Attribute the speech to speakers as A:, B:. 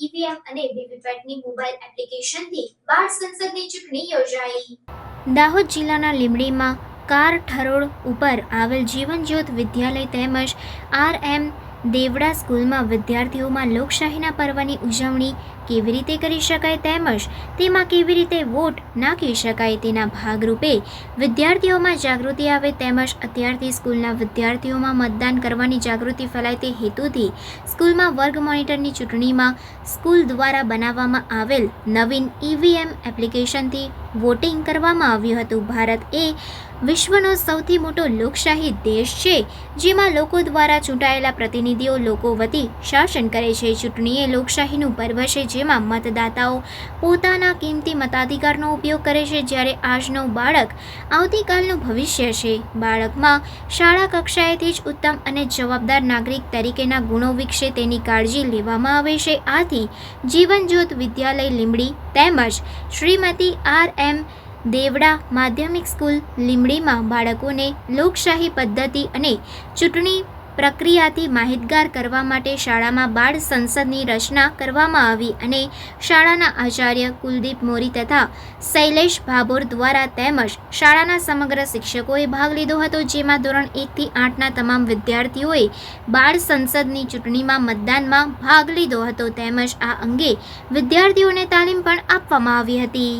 A: EVM અને વીવીપેટની mobile એપ્લિકેશનથી 12 સંસદની ચૂંટણી યોજાઈ। દાહોદ જિલ્લાના લીંબડીમાં કાર ઠરોળ ઉપર આવેલ જીવનજ્યોત વિદ્યાલય તેમજ આર.એમ. દેવડા સ્કૂલમાં વિદ્યાર્થીઓમાં લોકશાહીના પર્વની ઉજવણી કેવી રીતે કરી શકાય તેમજ તેમાં કેવી રીતે વોટ નાખી શકાય તેના ભાગરૂપે વિદ્યાર્થીઓમાં જાગૃતિ આવે તેમજ અત્યારથી સ્કૂલના વિદ્યાર્થીઓમાં મતદાન કરવાની જાગૃતિ ફેલાય તે હેતુથી સ્કૂલમાં વર્ગ મોનિટરની ચૂંટણીમાં સ્કૂલ દ્વારા બનાવવામાં આવેલ નવીન ઈવીએમ એપ્લિકેશનથી વોટિંગ કરવામાં આવ્યું હતું। ભારત એ વિશ્વનો સૌથી મોટો લોકશાહી દેશ છે, જેમાં લોકો દ્વારા ચૂંટાયેલા પ્રતિનિધિઓ લોકો વતી શાસન કરે છે। ચૂંટણી એ લોકશાહીનું પર્વ છે, જેમાં મતદાતાઓ પોતાના કિંમતી મતાધિકારનો ઉપયોગ કરે છે, જ્યારે આજનો બાળક આવતીકાલનું ભવિષ્ય છે। બાળકમાં શાળા કક્ષાએથી જ ઉત્તમ અને જવાબદાર નાગરિક તરીકેના ગુણો વિકસે તેની કાળજી લેવામાં આવે છે। આથી જીવનજ્યોત વિદ્યાલય લીંબડી તેમજ શ્રીમતી આર.એમ. દેવડા માધ્યમિક સ્કૂલ લીંબડીમાં બાળકોને લોકશાહી પદ્ધતિ અને ચૂંટણી પ્રક્રિયાથી માહિતગાર કરવા માટે શાળામાં બાળ સંસદની રચના કરવામાં આવી અને શાળાના આચાર્ય કુલદીપ મોરી તથા શૈલેષ ભાભોર દ્વારા તેમજ શાળાના સમગ્ર શિક્ષકોએ ભાગ લીધો હતો, જેમાં ધોરણ 1 થી 8ના તમામ વિદ્યાર્થીઓએ બાળ સંસદની ચૂંટણીમાં મતદાનમાં ભાગ લીધો હતો તેમજ આ અંગે વિદ્યાર્થીઓને તાલીમ પણ આપવામાં આવી હતી।